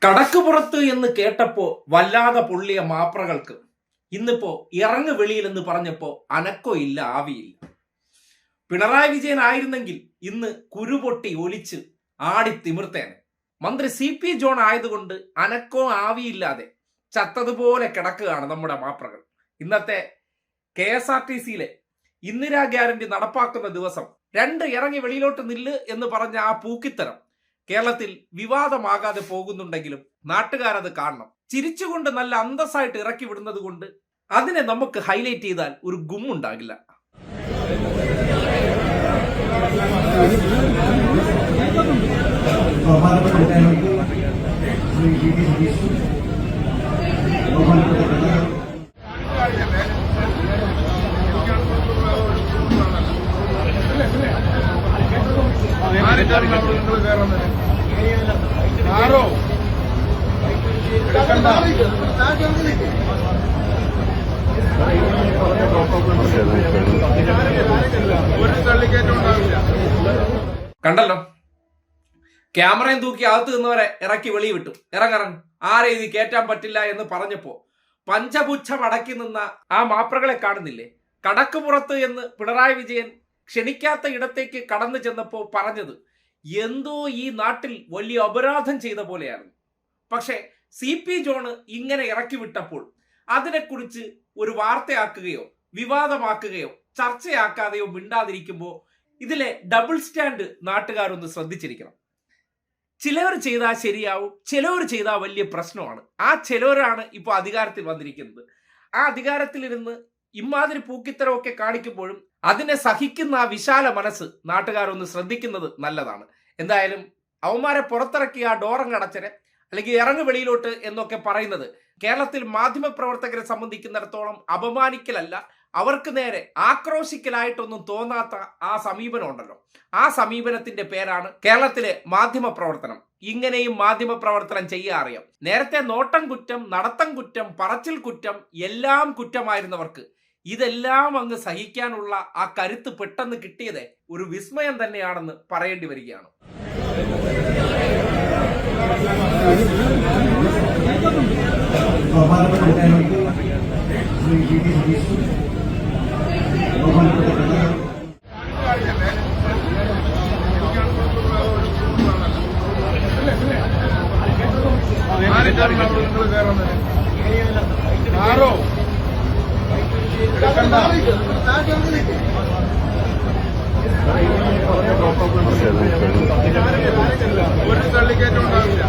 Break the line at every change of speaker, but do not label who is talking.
കടക്കുപുറത്ത് എന്ന് കേട്ടപ്പോ വല്ലാതെ പൊള്ളിയ മാപ്രകൾക്ക് ഇന്നിപ്പോ ഇറങ്ങു വെളിയിൽ എന്ന് പറഞ്ഞപ്പോ അനക്കോ ഇല്ല, ആവിയില്ല. പിണറായി വിജയൻ ആയിരുന്നെങ്കിൽ ഇന്ന് കുരുപൊട്ടി ഒലിച്ച് ആടി തിമിർത്തേനെ. മന്ത്രി CP ജോൺ ആയതുകൊണ്ട് അനക്കോ ആവിയില്ലാതെ ചത്തതുപോലെ കിടക്കുകയാണ് നമ്മുടെ മാപ്രകൾ. ഇന്നത്തെ KSRTCയിലെ ഇന്ദിരാ ഗ്യാരണ്ടി നടപ്പാക്കുന്ന ദിവസം ഇറങ്ങി വെളിയിലോട്ട് നില്ല് എന്ന് പറഞ്ഞ ആ പൂക്കിത്തരം കേരളത്തിൽ വിവാദമാകാതെ പോകുന്നുണ്ടെങ്കിലും നാട്ടുകാരത് കാണണം. ചിരിച്ചുകൊണ്ട് നല്ല അന്തസ്സായിട്ട് ഇറക്കി വിടുന്നത് കൊണ്ട് അതിനെ നമുക്ക് ഹൈലൈറ്റ് ചെയ്താൽ ഒരു ഗുമ്മുണ്ടാകില്ല. കണ്ടല്ലോ, ക്യാമറയും തൂക്കി അകത്ത് നിന്നവരെ ഇറക്കി വെളി വിട്ടു. ഇറങ്ങിറങ്ങും, ആരെ ഇത് കയറ്റാൻ പറ്റില്ല എന്ന് പറഞ്ഞപ്പോ പഞ്ചപുച്ഛം അടക്കി നിന്ന ആ മാപ്രകളെ കാണുന്നില്ലേ? കടക്കുപുറത്ത് എന്ന് പിണറായി വിജയൻ ക്ഷണിക്കാത്ത ഇടത്തേക്ക് കടന്നു ചെന്നപ്പോ പറഞ്ഞത് എന്തോ ഈ നാട്ടിൽ വലിയ അപരാധം ചെയ്ത പോലെയായിരുന്നു. പക്ഷെ CP ജോണ് ഇങ്ങനെ ഇറക്കി വിട്ടപ്പോൾ അതിനെക്കുറിച്ച് ഒരു വാർത്തയാക്കുകയോ വിവാദമാക്കുകയോ ചർച്ചയാക്കാതെയോ മിണ്ടാതിരിക്കുമ്പോൾ ഇതിലെ ഡബിൾ സ്റ്റാൻഡ് നാട്ടുകാരൊന്ന് ശ്രദ്ധിച്ചിരിക്കണം. ചിലവർ ചെയ്താൽ ശരിയാവും, ചിലവർ ചെയ്താൽ വലിയ പ്രശ്നമാണ്. ആ ചിലവരാണ് ഇപ്പോൾ അധികാരത്തിൽ വന്നിരിക്കുന്നത്. ആ അധികാരത്തിലിരുന്ന് ഇമാതിരി പൂക്കിത്തരമൊക്കെ കാണിക്കുമ്പോഴും അതിനെ സഹിക്കുന്ന ആ വിശാല മനസ്സ് നാട്ടുകാരൊന്ന് ശ്രദ്ധിക്കുന്നത് നല്ലതാണ്. എന്തായാലും അവന്മാരെ പുറത്തിറക്കിയ ആ ഡോറങ്ങടച്ചനെ അല്ലെങ്കിൽ ഇറങ്ങു വെളിയിലോട്ട് എന്നൊക്കെ പറയുന്നത് കേരളത്തിൽ മാധ്യമപ്രവർത്തകരെ സംബന്ധിക്കുന്നിടത്തോളം അപമാനിക്കലല്ല, അവർക്ക് നേരെ ആക്രോശിക്കലായിട്ടൊന്നും തോന്നാത്ത ആ സമീപനം ഉണ്ടല്ലോ, ആ സമീപനത്തിന്റെ പേരാണ് കേരളത്തിലെ മാധ്യമ പ്രവർത്തനം. ഇങ്ങനെയും മാധ്യമ പ്രവർത്തനം ചെയ്യാൻ അറിയാം. നേരത്തെ നോട്ടം കുറ്റം, നടത്തം കുറ്റം, പറച്ചിൽ കുറ്റം എല്ലാം കുറ്റമായിരുന്നവർക്ക് ഇതെല്ലാം അങ്ങ് സഹിക്കാനുള്ള ആ കരുത്ത് പെട്ടെന്ന് കിട്ടിയത് ഒരു വിസ്മയം തന്നെയാണെന്ന് പറയേണ്ടി വരികയാണ്.
ഒരു തള്ളിക്കയറ്റം ഉണ്ടാവില്ല.